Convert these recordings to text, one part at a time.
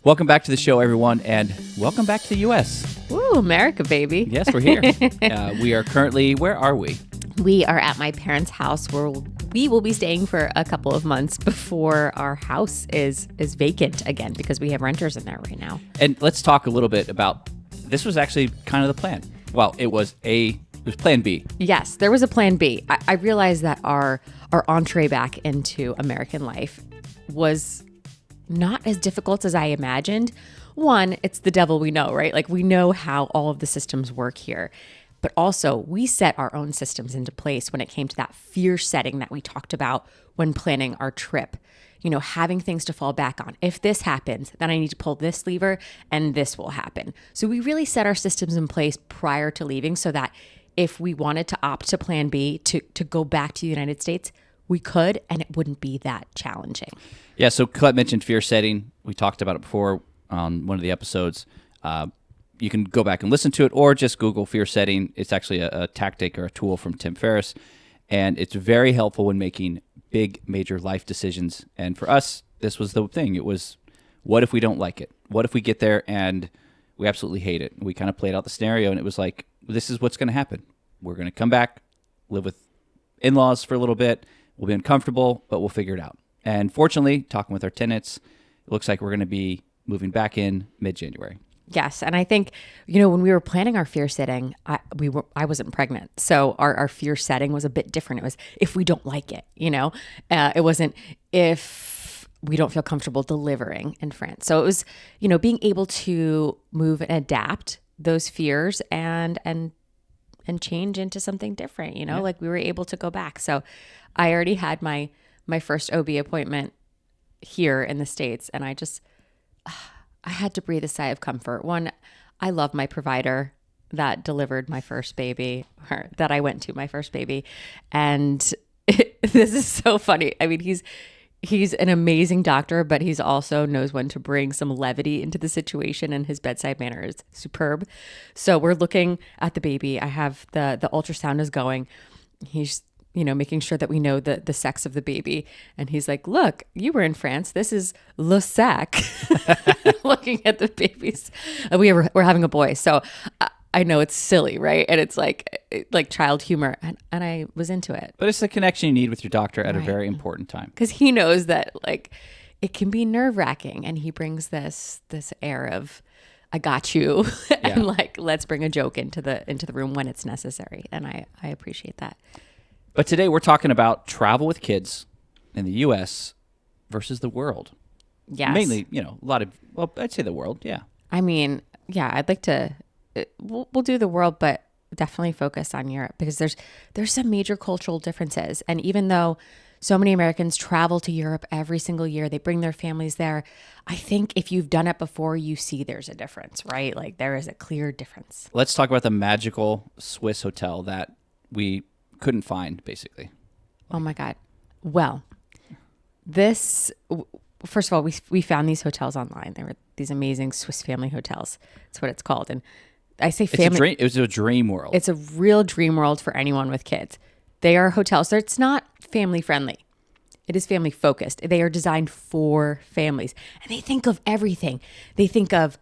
Welcome back to the show, everyone, and welcome back to the U.S. Ooh, America, baby. Yes, we're here. We are currently, where are we? We are at my parents' house where we will be staying for a couple of months before our house is vacant again because we have renters in there right now. And let's talk a little bit about, this was actually kind of the plan. Well, it was plan B. Yes, there was a plan B. I realized that our entree back into American life was not as difficult as I imagined. One, it's the devil we know, right? Like we know how all of the systems work here. But also we set our own systems into place when it came to that fear setting that we talked about when planning our trip. You know, having things to fall back on. If this happens, then I need to pull this lever and this will happen. So we really set our systems in place prior to leaving so that if we wanted to opt to plan B to go back to the United States, we could, and it wouldn't be that challenging. Yeah, so Colette mentioned fear setting. We talked about it before on one of the episodes. You can go back and listen to it or just Google fear setting. It's actually a tactic or a tool from Tim Ferriss, and it's very helpful when making big, major life decisions. And for us, this was the thing. It was, what if we don't like it? What if we get there and we absolutely hate it? We kind of played out the scenario, and it was like, this is what's going to happen. We're going to come back, live with in-laws for a little bit. We'll be uncomfortable, but we'll figure it out. And fortunately, talking with our tenants, it looks like we're going to be moving back in mid-January. Yes. And I think, you know, when we were planning our fear setting, I wasn't pregnant. So our fear setting was a bit different. It was if we don't like it, you know, it wasn't if we don't feel comfortable delivering in France. So it was, you know, being able to move and adapt those fears and change into something different, you know, Yeah. like we were able to go back. So I already had my first OB appointment here in the States, and I had to breathe a sigh of comfort. One, I love my provider that delivered my first baby, or that I went to my first baby. And this is so funny. I mean, he's an amazing doctor, but he's also knows when to bring some levity into the situation, and his bedside manner is superb. So we're looking at the baby. I have the ultrasound is going. He's, you know, making sure that we know the sex of the baby. And he's like, look, you were in France. This is le sac. Looking at the babies. We're having a boy. So I know it's silly, right? And it's like child humor. And I was into it. But it's the connection you need with your doctor at a very important time. Because he knows that like it can be nerve wracking. And he brings this air of, I got you. And like, let's bring a joke into the room when it's necessary. And I appreciate that. But today we're talking about travel with kids in the U.S. versus the world. Yes. Mainly, you know, I'd say the world, yeah. I mean, yeah, I'd like to, we'll do the world, but definitely focus on Europe because there's some major cultural differences. And even though so many Americans travel to Europe every single year, they bring their families there. I think if you've done it before, you see there's a difference, right? Like there is a clear difference. Let's talk about the magical Swiss hotel that we couldn't find, basically. Oh my God. Well, first of all, we found these hotels online. They were these amazing Swiss family hotels. That's what it's called. And I say family. It was a dream world. It's a real dream world for anyone with kids. They are hotels. So it's not family friendly. It is family focused. They are designed for families. And they think of everything. They think of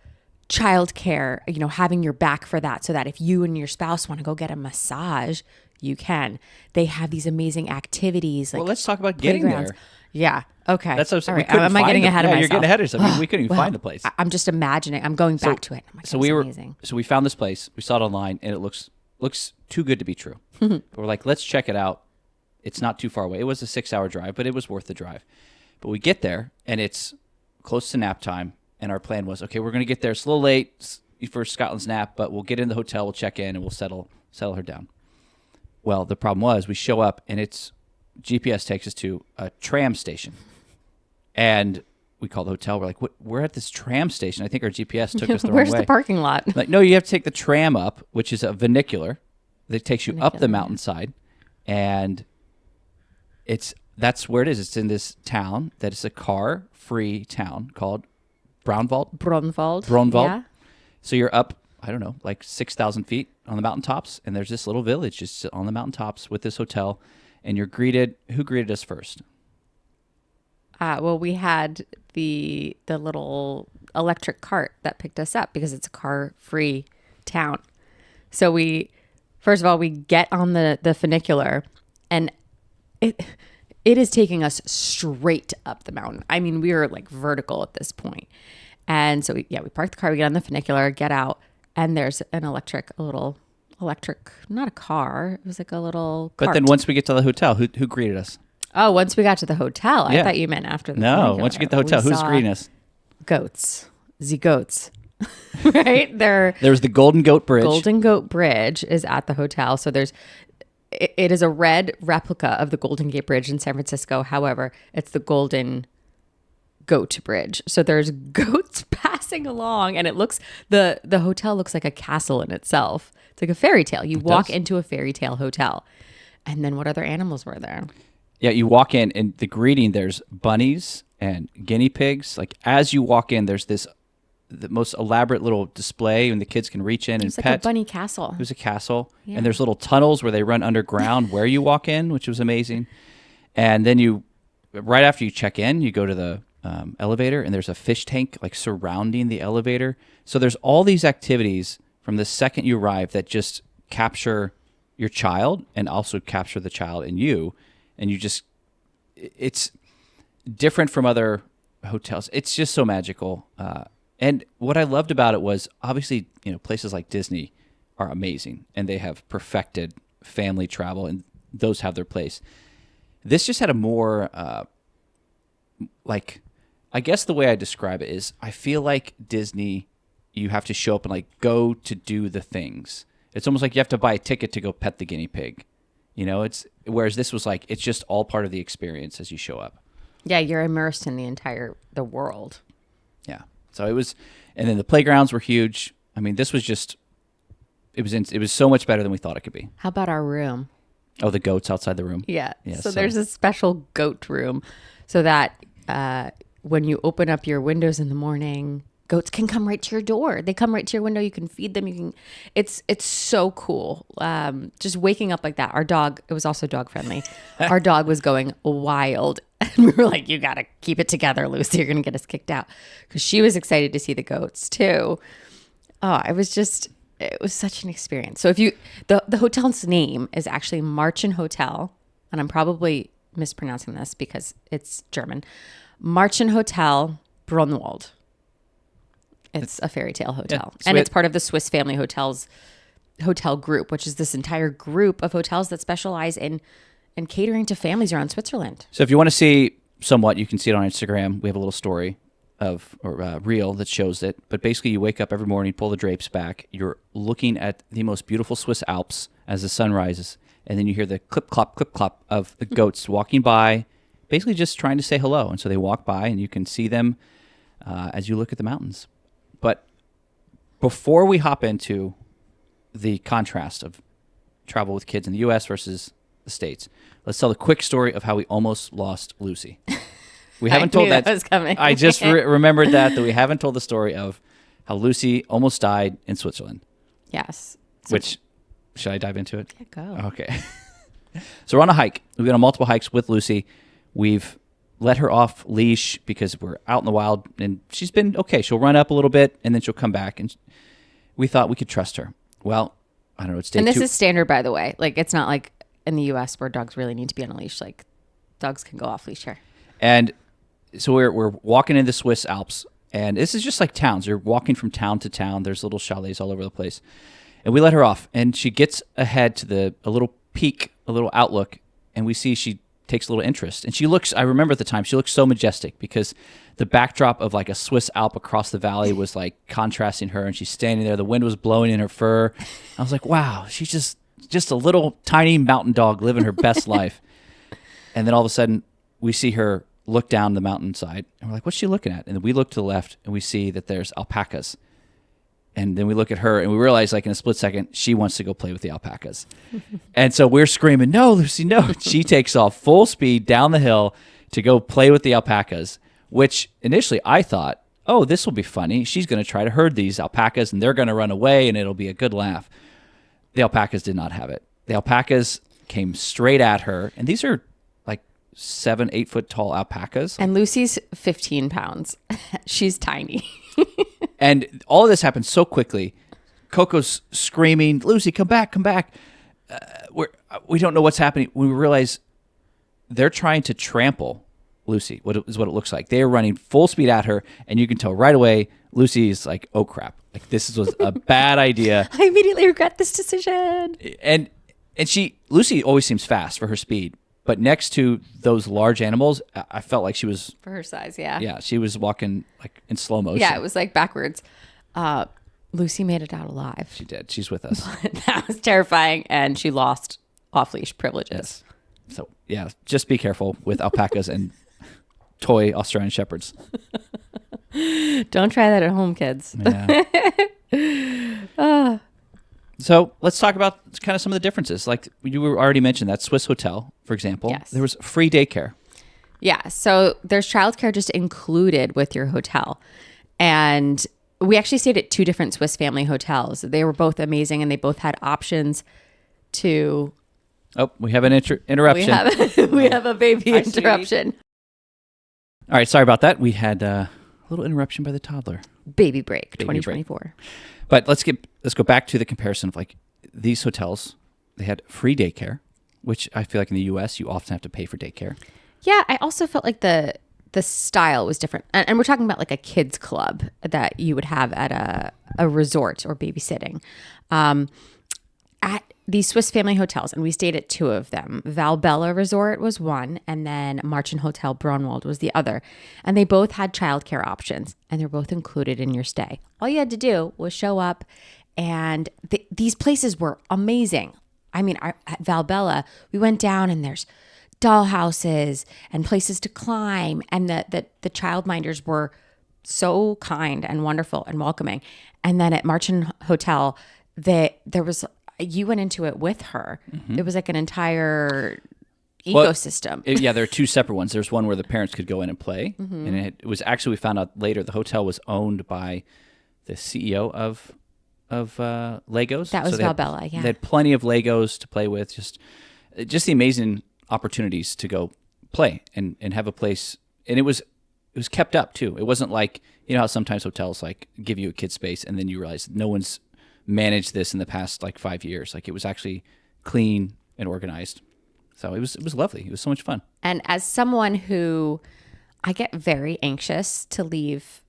childcare, you know, having your back for that so that if you and your spouse want to go get a massage, you can. They have these amazing activities. Like, well, let's talk about getting there. Yeah. Okay. That's what all right. Am I getting ahead of myself? You're getting ahead of yourself. We couldn't even find a place. I'm just imagining. I'm going back to it. I'm like, amazing. So we found this place. We saw it online, and it looks too good to be true. But we're like, let's check it out. It's not too far away. It was a 6-hour drive, but it was worth the drive. But we get there, and it's close to nap time. And our plan was, okay, we're going to get there. It's a little late for Scotland's nap, but we'll get in the hotel, we'll check in, and we'll settle her down. Well, the problem was we show up, and it's GPS takes us to a tram station. And we call the hotel. We're like, we're at this tram station. I think our GPS took us the wrong way. Where's the parking lot? Like, no, you have to take the tram up, which is a funicular that takes you up the mountainside. And that's where it is. It's in this town that is a car-free town called Braunwald. Yeah. So you're up, I don't know, like 6,000 feet on the mountaintops, and there's this little village just on the mountaintops with this hotel, and you're greeted. Who greeted us first? Well, we had the little electric cart that picked us up because it's a car-free town. So first of all, we get on the funicular, and it is taking us straight up the mountain. I mean, we are like vertical at this point. And so we park the car, we get on the funicular, get out, and there's a little electric, not a car. It was like a little cart. But then once we get to the hotel, who greeted us? Oh, once we got to the hotel. Yeah. I thought you meant after the No, funicular. once you get to the hotel, We who's saw greeting us? Goats. The goats. Right? There's the Golden Goat Bridge. Golden Goat Bridge is at the hotel. So it is a red replica of the Golden Gate Bridge in San Francisco. However, it's the Golden Goat Bridge. So there's goats passing along, and the hotel looks like a castle in itself. It's like a fairy tale. You walk into a fairy tale hotel. And then what other animals were there? Yeah, you walk in, and the greeting, there's bunnies and guinea pigs. Like, as you walk in, there's the most elaborate little display, and the kids can reach in and It's like pet. a bunny castle. It was a castle. Yeah. And there's little tunnels where they run underground where you walk in, which was amazing. And then right after you check in, you go to the elevator, and there's a fish tank like surrounding the elevator. So there's all these activities from the second you arrive that just capture your child and also capture the child in you. And it's different from other hotels. It's just so magical. And what I loved about it was, obviously, places like Disney are amazing, and they have perfected family travel, and those have their place. This just had a more, I guess the way I describe it is, I feel like Disney, you have to show up and go to do the things. It's almost like you have to buy a ticket to go pet the guinea pig. Whereas this was it's just all part of the experience as you show up. Yeah, you're immersed in the world. Yeah. So it was, and then the playgrounds were huge. I mean, this was just, it was so much better than we thought it could be. How about our room? Oh, the goats outside the room. Yeah. So there's a special goat room so that when you open up your windows in the morning, goats can come right to your door. They come right to your window. You can feed them. It's so cool. Just waking up like that. Our dog, it was also dog friendly. Our dog was going wild. And we were like, you got to keep it together, Lucy. You're going to get us kicked out. Because she was excited to see the goats too. Oh, it was such an experience. So the hotel's name is actually Marchen Hotel. And I'm probably mispronouncing this because it's German. Marchen Hotel Brunwald. It's a fairy tale hotel. Yeah, and it's part of the Swiss Family Hotels hotel group, which is this entire group of hotels that specialize in catering to families around Switzerland. So if you want to see somewhat, you can see it on Instagram. We have a little story reel that shows it. But basically, you wake up every morning, pull the drapes back. You're looking at the most beautiful Swiss Alps as the sun rises. And then you hear the clip, clop of the goats walking by, basically just trying to say hello. And so they walk by, and you can see them as you look at the mountains. But before we hop into the contrast of travel with kids in the U.S. versus the States, let's tell the quick story of how we almost lost Lucy. We haven't told that. Was coming. I just remembered that we haven't told the story of how Lucy almost died in Switzerland. Yes. Which, should I dive into it? Yeah, go. Okay. So we're on a hike. We've been on multiple hikes with Lucy. We've let her off leash because we're out in the wild, and she's been okay. She'll run up a little bit, and then she'll come back, and we thought we could trust her. Well, I don't know. It's day 2. And this is standard, by the way. It's not like in the U.S. where dogs really need to be on a leash. Dogs can go off leash here. And so we're walking in the Swiss Alps, and this is just like towns. You're walking from town to town. There's little chalets all over the place. And we let her off, and she gets ahead to a little peak, a little outlook, and we see she takes a little interest. And I remember at the time, she looked so majestic because the backdrop of a Swiss Alp across the valley was contrasting her, and she's standing there. The wind was blowing in her fur. I was like, wow, she's just a little tiny mountain dog living her best life. And then all of a sudden, we see her look down the mountainside, and we're like, what's she looking at? And we look to the left, and we see that there's alpacas. And then we look at her, and we realize, in a split second, she wants to go play with the alpacas. And so we're screaming, no, Lucy, no. She takes off full speed down the hill to go play with the alpacas, which initially I thought, oh, this will be funny. She's going to try to herd these alpacas, and they're going to run away, and it'll be a good laugh. The alpacas did not have it. The alpacas came straight at her, and these are 7, 8 foot tall alpacas. And Lucy's 15 pounds. She's tiny. And all of this happened so quickly. Coco's screaming, Lucy, come back, come back. We don't know what's happening. We realize they're trying to trample Lucy, what it looks like. They are running full speed at her, and you can tell right away Lucy is like, oh, crap. Like, this was a bad idea. I immediately regret this decision. And Lucy always seems fast for her speed. But next to those large animals, I felt like she was... For her size, yeah. Yeah, she was walking like in slow motion. Yeah, it was like backwards. Lucy made it out alive. She did. She's with us. That was terrifying, and she lost off-leash privileges. Yes. So, yeah, just be careful with alpacas and toy Australian Shepherds. Don't try that at home, kids. Yeah. So let's talk about kind of some of the differences. Like you already mentioned, that Swiss hotel, for example. Yes. There was free daycare. Yeah. So there's childcare just included with your hotel. And we actually stayed at 2 different Swiss family hotels. They were both amazing, and they both had options to... Oh, we have an interruption. We have a baby interruption. All right. Sorry about that. We had a little interruption by the toddler. Baby break 2024. But let's go back to the comparison of like these hotels. They had free daycare, which I feel like in the U.S. you often have to pay for daycare. Yeah, I also felt like the style was different, and we're talking about like a kids club that you would have at a resort or babysitting. At these Swiss family hotels, and we stayed at 2 of them. Valbella Resort was one, and then Marchen Hotel Braunwald was the other. And they both had childcare options, and they're both included in your stay. All you had to do was show up, and these places were amazing. I mean, at Valbella, we went down, and there's doll houses and places to climb, and the childminders were so kind and wonderful and welcoming. And then at Marchen Hotel, there was... You went into it with her. Mm-hmm. It was like an entire ecosystem. There are 2 separate ones. There's one where the parents could go in and play. Mm-hmm. And it was actually, we found out later, the hotel was owned by the CEO of Legos. That was Valbella, yeah. They had plenty of Legos to play with. Just the amazing opportunities to go play and have a place. And it was kept up too. It wasn't like, you know how sometimes hotels like give you a kid space and then you realize no one's managed this in the past like 5 years. Like it was actually clean and organized. So it was lovely. It was so much fun. And as someone who, I get very anxious to leave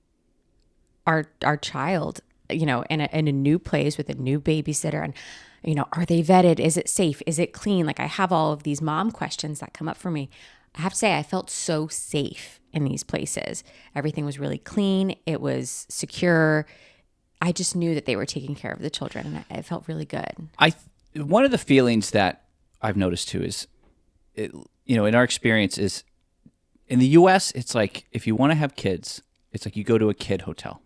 our child, you know, in a new place with a new babysitter, and you know, are they vetted? Is it safe? Is it clean? Like I have all of these mom questions that come up for me. I have to say I felt so safe in these places. Everything was really clean. It was secure. I just knew that they were taking care of the children, and it felt really good. One of the feelings that I've noticed too is, in our experience is, in the U.S., it's like if you want to have kids, it's like you go to a kid hotel.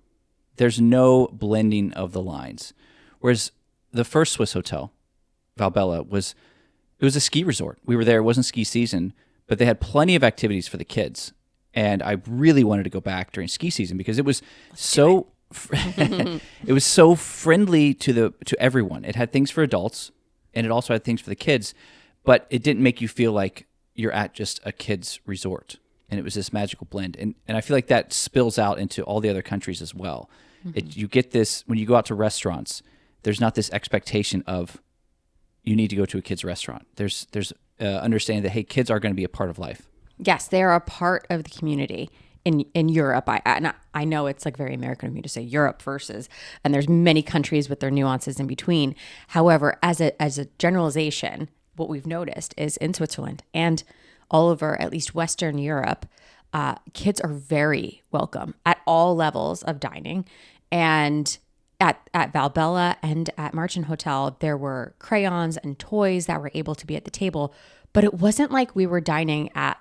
There's no blending of the lines. Whereas the first Swiss hotel, Valbella, it was a ski resort. We were there. It wasn't ski season, but they had plenty of activities for the kids. And I really wanted to go back during ski season because it was it was so friendly to everyone. It had things for adults, and it also had things for the kids, but it didn't make you feel like you're at just a kid's resort. And it was this magical blend. And I feel like that spills out into all the other countries as well. Mm-hmm. You get this when you go out to restaurants. There's not this expectation of you need to go to a kid's restaurant. There's understanding that, hey, kids are going to be a part of life. Yes, they are a part of the community. In Europe, I know it's like very American of me to say Europe versus, and there's many countries with their nuances in between. However, as a generalization, what we've noticed is in Switzerland and all over at least Western Europe, kids are very welcome at all levels of dining. And at Valbella and at Marchen Hotel, there were crayons and toys that were able to be at the table, but it wasn't like we were dining at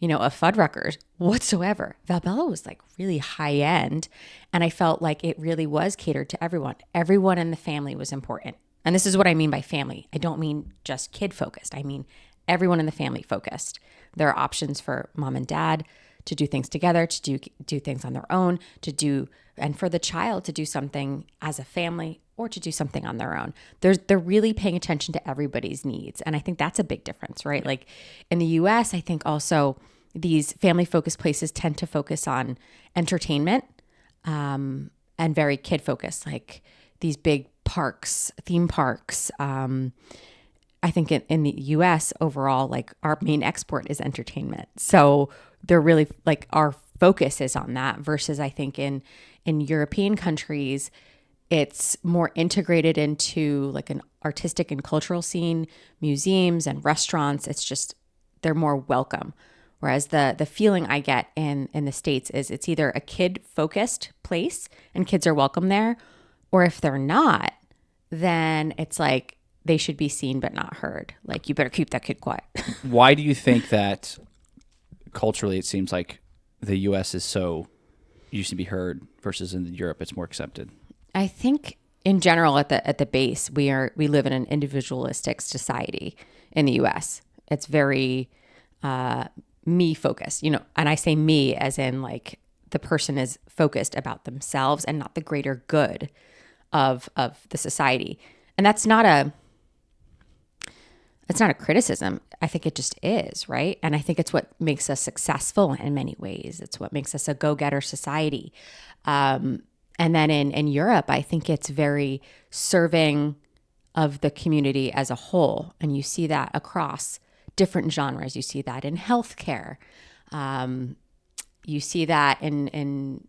a Fuddruckers whatsoever. Valbella was like really high end, and I felt like it really was catered to everyone. Everyone in the family was important. And this is what I mean by family. I don't mean just kid focused. I mean everyone in the family focused. There are options for mom and dad to do things together, to do things on their own, and for the child to do something as a family or to do something on their own. They're really paying attention to everybody's needs. And I think that's a big difference, right? Like in the US, I think also these family-focused places tend to focus on entertainment and very kid-focused, like these big parks, theme parks. I think in the US overall, like our main export is entertainment. So they're really like our focus is on that versus I think in European countries, it's more integrated into like an artistic and cultural scene, museums and restaurants. It's just, they're more welcome. Whereas the feeling I get in the States is it's either a kid-focused place and kids are welcome there, or if they're not, then it's like they should be seen but not heard. Like, you better keep that kid quiet. Why do you think that culturally it seems like the U.S. is so used to be heard versus in Europe it's more accepted? I think in general at the base we live in an individualistic society in the U.S. It's very me focused, and I say me as in like the person is focused about themselves and not the greater good of the society. And that's not a criticism. I think it just is, right? And I think it's what makes us successful in many ways. It's what makes us a go-getter society. And then in Europe, I think it's very serving of the community as a whole. And you see that across different genres. You see that in healthcare. You see that in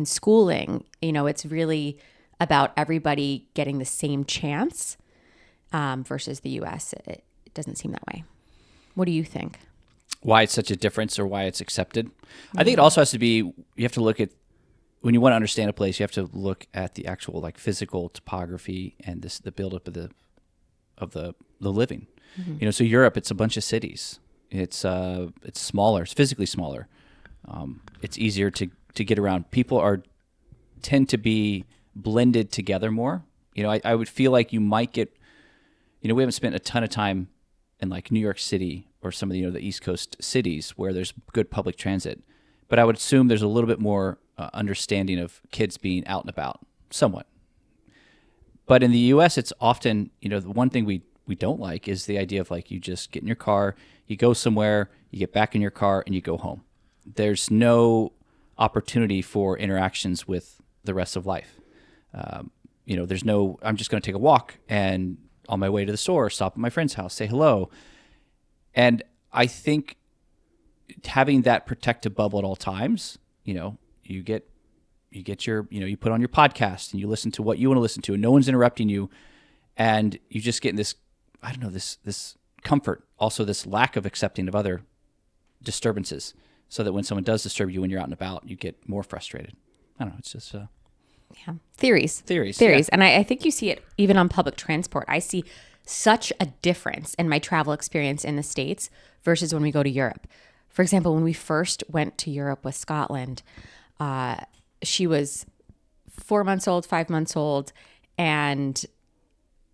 schooling. It's really about everybody getting the same chance versus the U.S. It doesn't seem that way. What do you think? Why it's such a difference or why it's accepted? I think it also has to be, you have to look at, when you want to understand a place, you have to look at the actual like physical topography and the buildup of the living. Mm-hmm. So Europe, it's a bunch of cities. It's smaller. It's physically smaller. It's easier to get around. People tend to be blended together more. I would feel like you might get, we haven't spent a ton of time in like New York City or some of the, the East Coast cities where there's good public transit. But I would assume there's a little bit more understanding of kids being out and about, somewhat. But in the U.S., it's often, the one thing we don't like is the idea of like you just get in your car, you go somewhere, you get back in your car, and you go home. There's no opportunity for interactions with the rest of life. There's no, I'm just going to take a walk and on my way to the store, stop at my friend's house, say hello. And I think having that protective bubble at all times, you get your, you put on your podcast and you listen to what you want to listen to and no one's interrupting you. And you just get in this, I don't know, this comfort, also this lack of accepting of other disturbances so that when someone does disturb you when you're out and about, you get more frustrated. I don't know. It's just... Theories. Yeah. And I think you see it even on public transport. I see such a difference in my travel experience in the States versus when we go to Europe. For example, when we first went to Europe with Scotland, she was 4 months old, 5 months old, and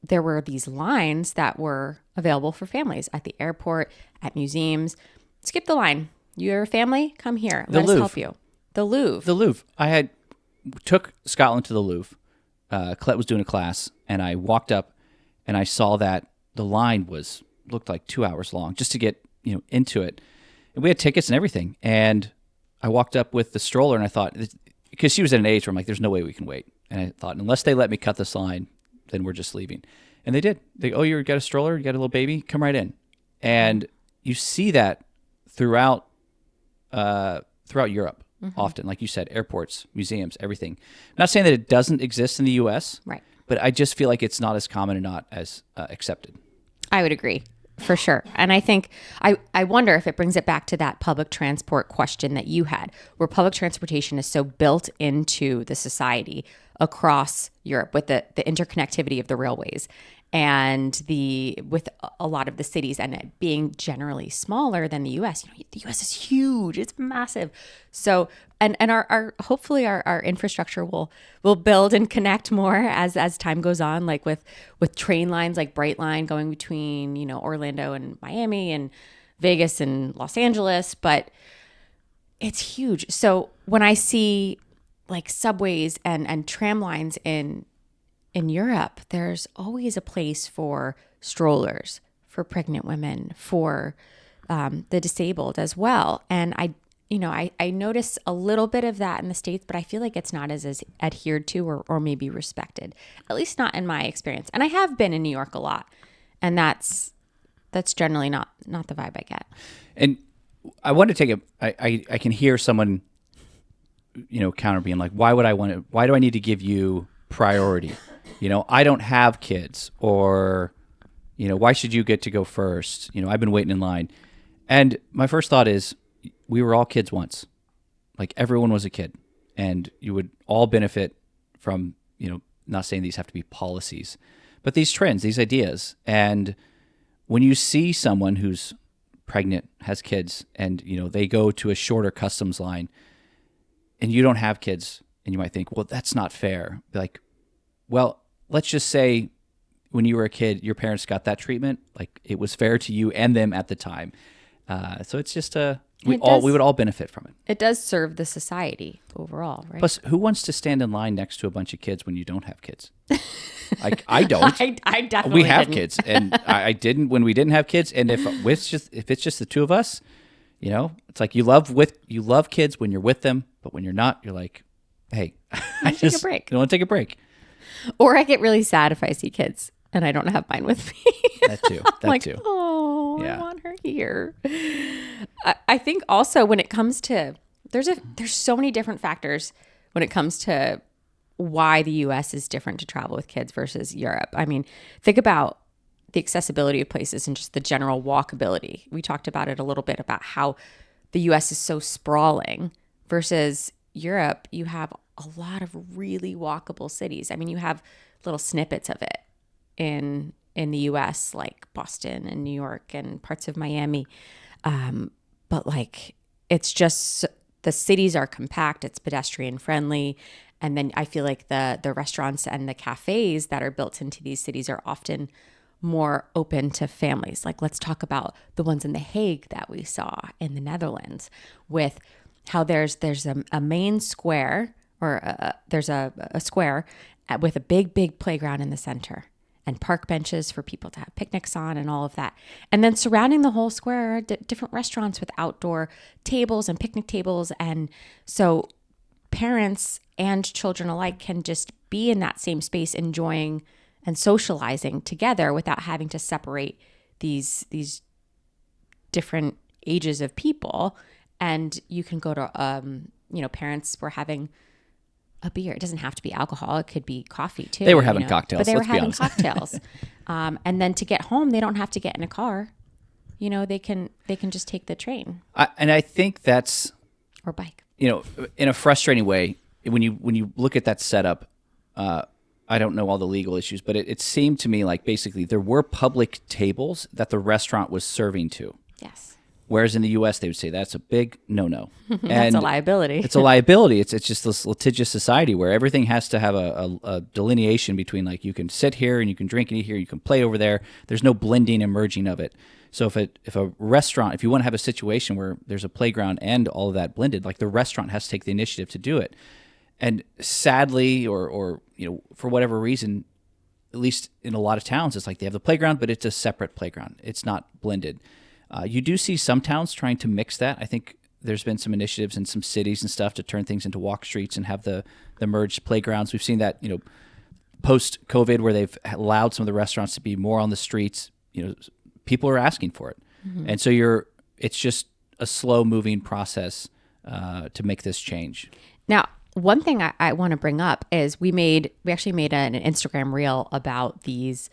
there were these lines that were available for families at the airport, at museums. Skip the line. You're a family? Come here. Let us help you. The Louvre. I took Scotland to the Louvre. Colette was doing a class, and I walked up, and I saw that the line looked like 2 hours long just to get into it. And we had tickets and everything. And I walked up with the stroller, and I thought, because she was at an age where I'm like, there's no way we can wait. And I thought, unless they let me cut this line, then we're just leaving. And they did. You got a stroller? You got a little baby? Come right in. And you see that throughout Europe. Mm-hmm. Often, like you said, airports, museums, everything. I'm not saying that it doesn't exist in the U.S., right? But I just feel like it's not as common and not as accepted. I would agree, for sure. And I think, I wonder if it brings it back to that public transport question that you had, where public transportation is so built into the society across Europe with the interconnectivity of the railways and with a lot of the cities and it being generally smaller than the U.S. The U.S. is huge; it's massive. So, and our hopefully our infrastructure will build and connect more as time goes on, like with train lines like Brightline going between Orlando and Miami and Vegas and Los Angeles. But It's huge. So when I see like subways and tram lines in Europe, there's always a place for strollers, for pregnant women, for the disabled as well. And I notice a little bit of that in the States, but I feel like it's not as adhered to or maybe respected, at least not in my experience. And I have been in New York a lot, and that's generally not the vibe I get. And I want to take I can hear someone, counter being like, why do I need to give you priority? I don't have kids, or, why should you get to go first? I've been waiting in line. And my first thought is, we were all kids once. Like, everyone was a kid, and you would all benefit from, not saying these have to be policies, but these trends, these ideas. And when you see someone who's pregnant, has kids, and, they go to a shorter customs line, and you don't have kids, and you might think, well, that's not fair. Be like, well, let's just say when you were a kid, your parents got that treatment. Like, it was fair to you and them at the time. So it's just we would all benefit from it. It does serve the society overall, right? Plus, who wants to stand in line next to a bunch of kids when you don't have kids? Like, I don't. I definitely we have didn't. kids, and I didn't when we didn't have kids. And if it's just the two of us, it's like you love kids when you're with them, but when you're not, you're like, hey, take a break. I want to take a break. Or I get really sad if I see kids and I don't have mine with me. That too. That too. Oh, Yeah. I want her here. I think also when it comes to there's so many different factors when it comes to why the US is different to travel with kids versus Europe. I mean, think about the accessibility of places and just the general walkability. We talked about it a little bit about how the US is so sprawling versus Europe. You have a lot of really walkable cities. I mean, you have little snippets of it in the US, like Boston and New York and parts of Miami. But like, it's just, the cities are compact, it's pedestrian friendly. And then I feel like the restaurants and the cafes that are built into these cities are often more open to families. Like, let's talk about the ones in The Hague that we saw in the Netherlands, with how there's a main square, or there's a square with a big playground in the center, and park benches for people to have picnics on and all of that. And then surrounding the whole square are different restaurants with outdoor tables and picnic tables. And so parents and children alike can just be in that same space, enjoying and socializing together without having to separate these different ages of people. And you can go to, parents were having a beer. It doesn't have to be alcohol. It could be coffee too. They were having cocktails. But they were let's be having honest. cocktails. And then to get home, they don't have to get in a car. They can just take the train. And I think that's, or bike. In a frustrating way, when you look at that setup, I don't know all the legal issues, but it seemed to me like basically there were public tables that the restaurant was serving to. Yes. Whereas in the U.S., they would say that's a big no-no. That's a liability. It's a liability. It's just this litigious society where everything has to have a delineation between, like, you can sit here and you can drink in here, you can play over there. There's no blending and merging of it. So if a restaurant, if you want to have a situation where there's a playground and all of that blended, like, the restaurant has to take the initiative to do it. And sadly, or for whatever reason, at least in a lot of towns, it's like they have the playground, but it's a separate playground. It's not blended. You do see some towns trying to mix that. I think there's been some initiatives in some cities and stuff to turn things into walk streets and have the merged playgrounds. We've seen that, post-COVID, where they've allowed some of the restaurants to be more on the streets. People are asking for it. Mm-hmm. And so it's just a slow-moving process to make this change. Now, one thing I want to bring up is we actually made an Instagram reel about these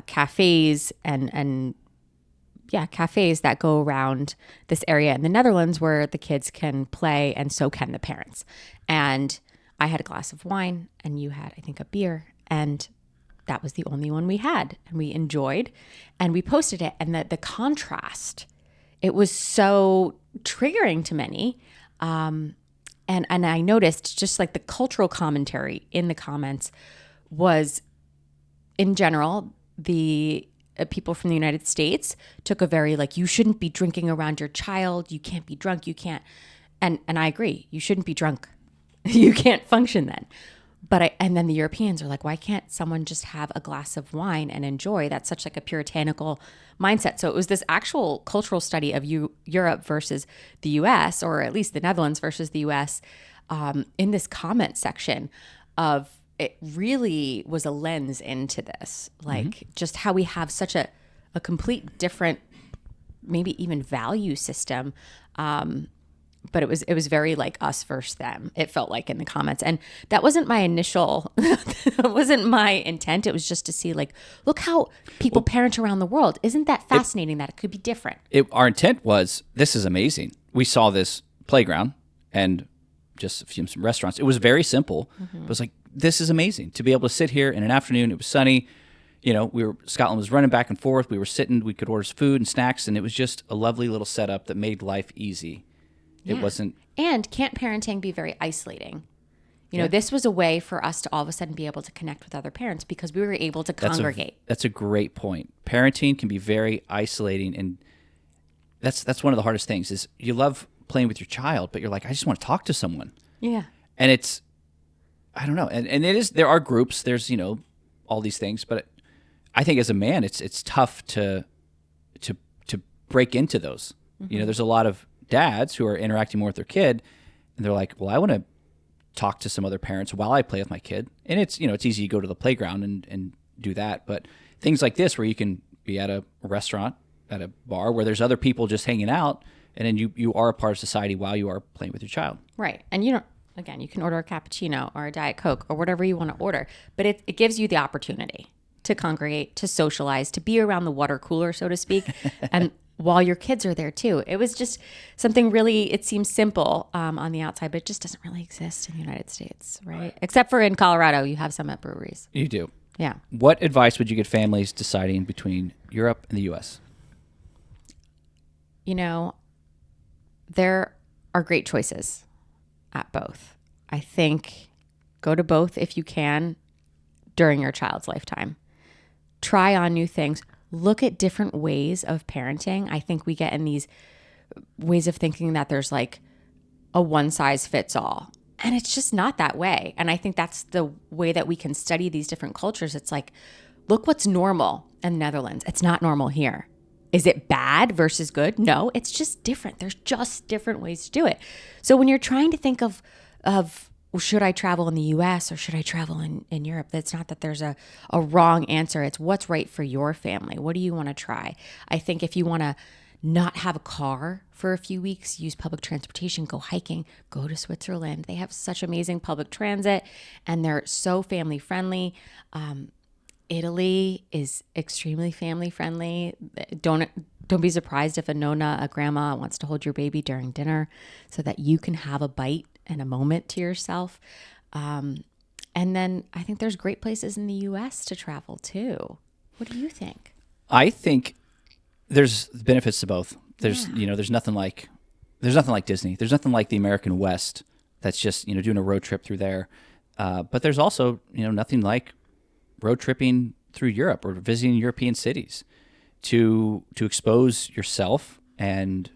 cafes and cafes that go around this area in the Netherlands where the kids can play and so can the parents. And I had a glass of wine and you had, I think, a beer, and that was the only one we had, and we enjoyed, and we posted it. And the contrast, it was so triggering to many. And I noticed just like the cultural commentary in the comments was, in general, the people from the United States took a very, like, you shouldn't be drinking around your child. You can't be drunk. You can't, And I agree. You shouldn't be drunk. You can't function then. And then the Europeans are like, why can't someone just have a glass of wine and enjoy? That's such like a puritanical mindset. So it was this actual cultural study of Europe versus the US, or at least the Netherlands versus the US, in this comment section of, it really was a lens into this, like just how we have such a complete different, maybe even value system. But it was very like us versus them. It felt like in the comments, and that wasn't my initial, that wasn't my intent. It was just to see like, look how people parent around the world. Isn't that fascinating that it could be different? Our intent was, this is amazing. We saw this playground and just some restaurants. It was very simple. It was like, this is amazing to be able to sit here in an afternoon. It was sunny. Scotland was running back and forth. We were sitting. We could order food and snacks, and it was just a lovely little setup that made life easy. It wasn't. And can't parenting be very isolating? This was a way for us to all of a sudden be able to connect with other parents because we were able to congregate. That's a great point. Parenting can be very isolating, and that's one of the hardest things. Is you love playing with your child, but you're like, I just want to talk to someone. Yeah. And it's, I don't know, and it is. There are groups. There's all these things, but I think as a man, it's tough to break into those. There's a lot of dads who are interacting more with their kid, and they're like, well, I want to talk to some other parents while I play with my kid. And it's it's easy to go to the playground and do that, but things like this where you can be at a restaurant, at a bar where there's other people just hanging out, and then you are a part of society while you are playing with your child. Right. And you can order a cappuccino or a Diet Coke or whatever you want to order, but it gives you the opportunity to congregate, to socialize, to be around the water cooler, so to speak, and while your kids are there too. It was just something really, it seems simple on the outside, but it just doesn't really exist in the United States, right? Except for in Colorado, you have some at breweries. You do. Yeah. What advice would you give families deciding between Europe and the U.S.? There are great choices at both. I think go to both if you can during your child's lifetime. Try on new things. Look at different ways of parenting. I think we get in these ways of thinking that there's like a one size fits all. And it's just not that way. And I think that's the way that we can study these different cultures. It's like, look what's normal in the Netherlands. It's not normal here. Is it bad versus good? No, it's just different. There's just different ways to do it. So when you're trying to think of should I travel in the US or should I travel in Europe? It's not that there's a wrong answer. It's what's right for your family. What do you want to try? I think if you want to not have a car for a few weeks, use public transportation, go hiking, go to Switzerland. They have such amazing public transit and they're so family friendly. Italy is extremely family friendly. Don't be surprised if a nonna, a grandma wants to hold your baby during dinner so that you can have a bite and a moment to yourself. And then I think there's great places in the US to travel too. What do you think? I think there's benefits to both. There's there's nothing like Disney. There's nothing like the American West that's just doing a road trip through there. But there's also nothing like road tripping through Europe or visiting European cities to expose yourself and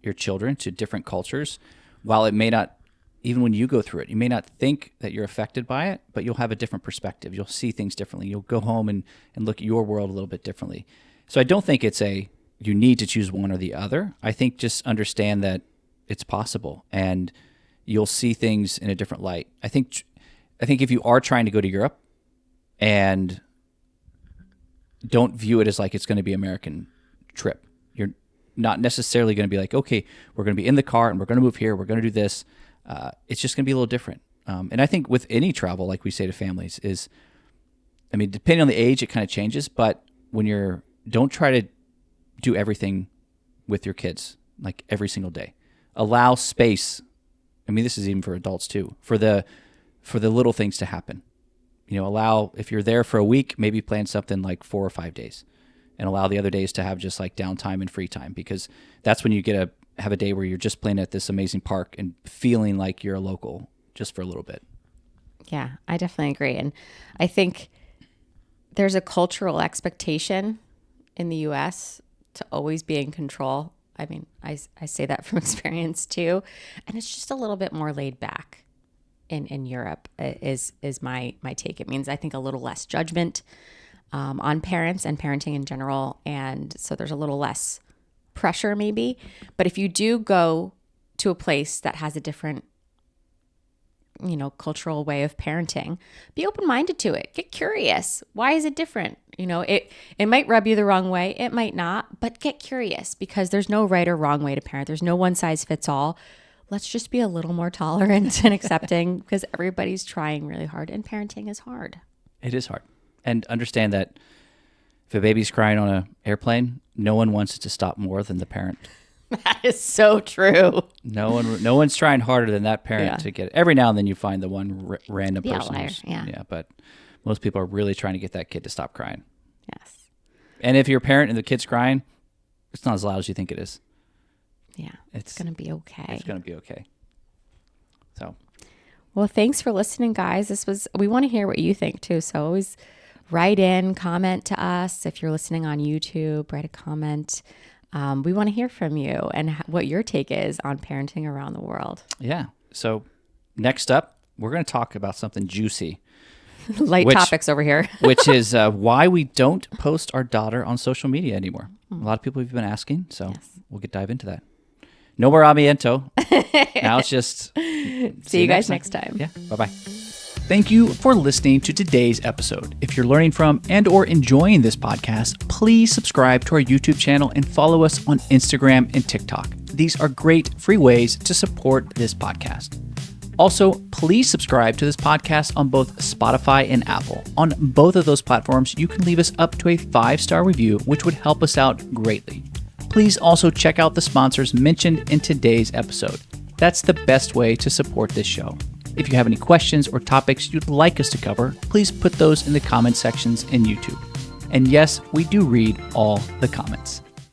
your children to different cultures. While it may not, even when you go through it, you may not think that you're affected by it, but you'll have a different perspective. You'll see things differently. You'll go home and look at your world a little bit differently. So I don't think it's you need to choose one or the other. I think just understand that it's possible and you'll see things in a different light. I think if you are trying to go to Europe and don't view it as like it's going to be an American trip, you're not necessarily going to be like, okay, we're going to be in the car and we're going to move here. We're going to do this. It's just going to be a little different. And I think with any travel, like we say to families depending on the age, it kind of changes, but don't try to do everything with your kids, like every single day. Allow space. This is even for adults too, for the little things to happen. Allow, if you're there for a week, maybe plan something like 4 or 5 days and allow the other days to have just like downtime and free time, because that's when you have a day where you're just playing at this amazing park and feeling like you're a local just for a little bit. Yeah, I definitely agree. And I think there's a cultural expectation in the US to always be in control. I mean, I say that from experience too. And it's just a little bit more laid back in Europe is my take. It means, I think, a little less judgment on parents and parenting in general. And so there's a little less pressure maybe. But if you do go to a place that has a different, cultural way of parenting, be open-minded to it. Get curious. Why is it different? It might rub you the wrong way. It might not, but get curious, because there's no right or wrong way to parent. There's no one size fits all. Let's just be a little more tolerant and accepting, because everybody's trying really hard, and parenting is hard. It is hard. And understand that if a baby's crying on an airplane, no one wants it to stop more than the parent. That is so true. No one's trying harder than that parent to get it. Every now and then you find the one random person. Outlier, yeah. But most people are really trying to get that kid to stop crying. Yes. And if you're a parent and the kid's crying, it's not as loud as you think it is. Yeah. It's going to be okay. It's going to be okay. So. Well, thanks for listening, guys. We want to hear what you think too. So always write in, comment to us. If you're listening on YouTube, write a comment. We want to hear from you and what your take is on parenting around the world. Yeah. So next up, we're going to talk about something juicy. Light topics over here. Which is why we don't post our daughter on social media anymore. A lot of people have been asking, so we'll dive into that. No more amiento. Now it's just... See you guys next time. Yeah. Bye-bye. Thank you for listening to today's episode. If you're learning from and or enjoying this podcast, please subscribe to our YouTube channel and follow us on Instagram and TikTok. These are great free ways to support this podcast. Also, please subscribe to this podcast on both Spotify and Apple. On both of those platforms, you can leave us up to a 5-star review, which would help us out greatly. Please also check out the sponsors mentioned in today's episode. That's the best way to support this show. If you have any questions or topics you'd like us to cover, please put those in the comment sections in YouTube. And yes, we do read all the comments.